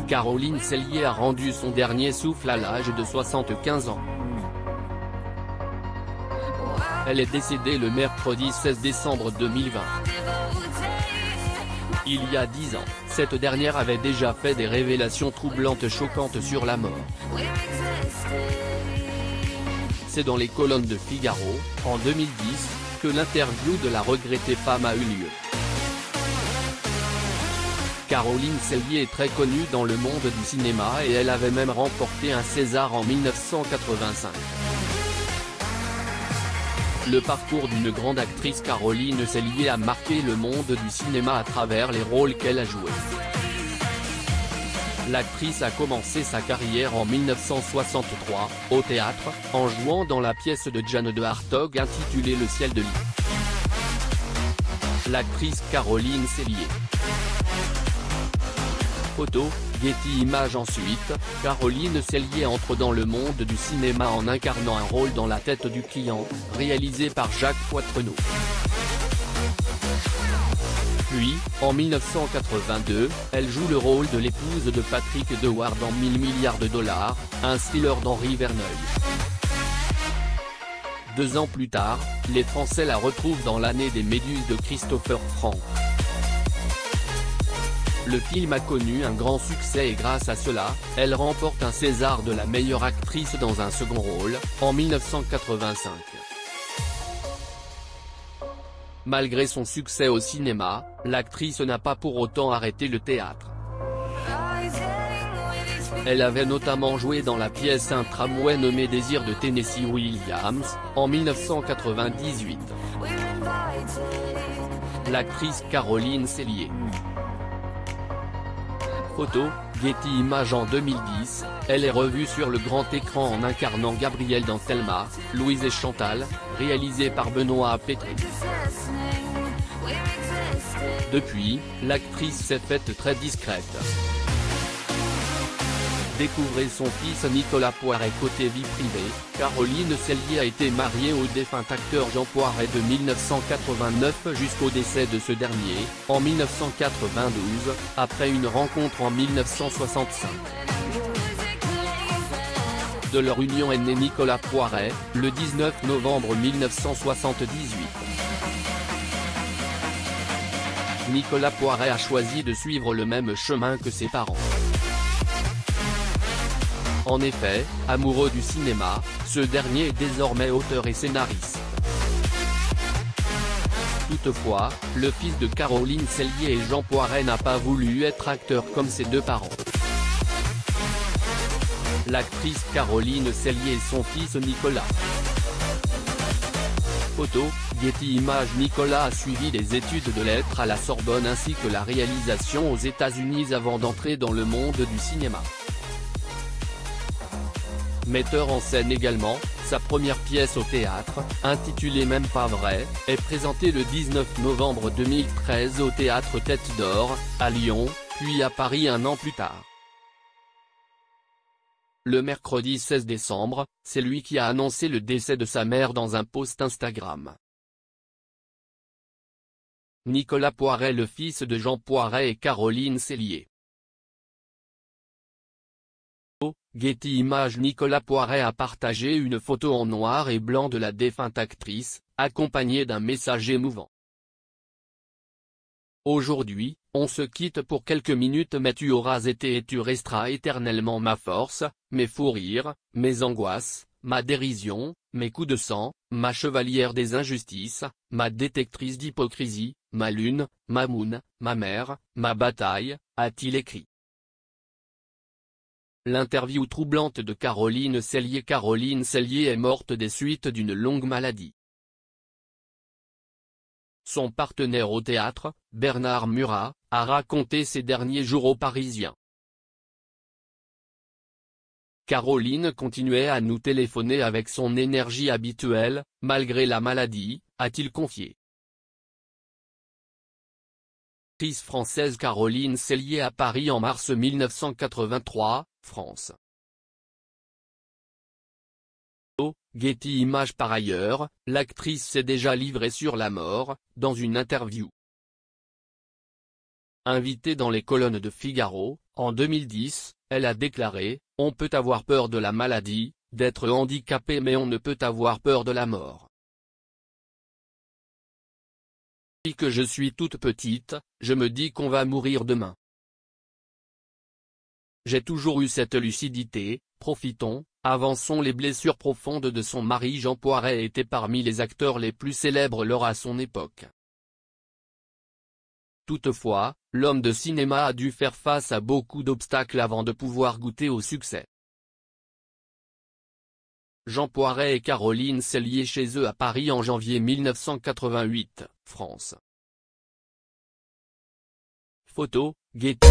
Caroline Cellier a rendu son dernier souffle à l'âge de 75 ans. Elle est décédée le mercredi 16 décembre 2020. Il y a 10 ans, cette dernière avait déjà fait des révélations troublantes choquantes sur la mort. C'est dans les colonnes de Figaro, en 2010, que l'interview de la regrettée femme a eu lieu. Caroline Cellier est très connue dans le monde du cinéma et elle avait même remporté un César en 1985. Le parcours d'une grande actrice, Caroline Cellier, a marqué le monde du cinéma à travers les rôles qu'elle a joués. L'actrice a commencé sa carrière en 1963, au théâtre, en jouant dans la pièce de Jeanne de Hartog intitulée Le ciel de Lit. L'actrice Caroline Cellier. Photo, Getty Images. Ensuite, Caroline Cellier entre dans le monde du cinéma en incarnant un rôle dans La tête du client, réalisé par Jacques Poitrenaud. Puis, en 1982, elle joue le rôle de l'épouse de Patrick Dewar dans 1000 milliards de dollars, un thriller d'Henri Verneuil. 2 ans plus tard, les Français la retrouvent dans L'année des Méduses de Christopher Frank. Le film a connu un grand succès et grâce à cela, elle remporte un César de la meilleure actrice dans un second rôle, en 1985. Malgré son succès au cinéma, l'actrice n'a pas pour autant arrêté le théâtre. Elle avait notamment joué dans la pièce Un tramway nommé Désir de Tennessee Williams, en 1998. L'actrice Caroline Cellier. Photo, Getty Images. En 2010, elle est revue sur le grand écran en incarnant Gabrielle dans Thelma, Louise et Chantal, réalisé par Benoît Pétré. Depuis, l'actrice s'est faite très discrète. Découvrez son fils Nicolas Poiret. Côté vie privée, Caroline Cellier a été mariée au défunt acteur Jean Poiret de 1989 jusqu'au décès de ce dernier, en 1992, après une rencontre en 1965. De leur union est né Nicolas Poiret, le 19 novembre 1978. Nicolas Poiret a choisi de suivre le même chemin que ses parents. En effet, amoureux du cinéma, ce dernier est désormais auteur et scénariste. Toutefois, le fils de Caroline Cellier et Jean Poiret n'a pas voulu être acteur comme ses 2 parents. L'actrice Caroline Cellier et son fils Nicolas. Photo, Getty Images. Nicolas a suivi des études de lettres à la Sorbonne ainsi que la réalisation aux États-Unis avant d'entrer dans le monde du cinéma. Metteur en scène également, sa première pièce au théâtre, intitulée Même pas vrai, est présentée le 19 novembre 2013 au théâtre Tête d'Or, à Lyon, puis à Paris un an plus tard. Le mercredi 16 décembre, c'est lui qui a annoncé le décès de sa mère dans un post Instagram. Nicolas Poiret, le fils de Jean Poiret et Caroline Cellier. Getty Images. Nicolas Poiret a partagé une photo en noir et blanc de la défunte actrice, accompagnée d'un message émouvant. Aujourd'hui, on se quitte pour quelques minutes mais tu auras été et tu resteras éternellement ma force, mes fous rires, mes angoisses, ma dérision, mes coups de sang, ma chevalière des injustices, ma détectrice d'hypocrisie, ma lune, ma moon, ma mère, ma bataille, a-t-il écrit. L'interview troublante de Caroline Cellier. Caroline Cellier est morte des suites d'une longue maladie. Son partenaire au théâtre, Bernard Murat, a raconté ces derniers jours aux Parisiens. Caroline continuait à nous téléphoner avec son énergie habituelle, malgré la maladie, a-t-il confié. L'actrice française Caroline Cellier à Paris en mars 1983, France. Getty Images. Par ailleurs, l'actrice s'est déjà livrée sur la mort, dans une interview. Invitée dans les colonnes de Figaro, en 2010, elle a déclaré « On peut avoir peur de la maladie, d'être handicapé, mais on ne peut avoir peur de la mort. Depuis que je suis toute petite, je me dis qu'on va mourir demain. J'ai toujours eu cette lucidité, profitons, avançons ». Les blessures profondes de son mari Jean Poiret était parmi les acteurs les plus célèbres lors à son époque. Toutefois, l'homme de cinéma a dû faire face à beaucoup d'obstacles avant de pouvoir goûter au succès. Jean Poiret et Caroline Cellier chez eux à Paris en janvier 1988, France. Photo, Getty.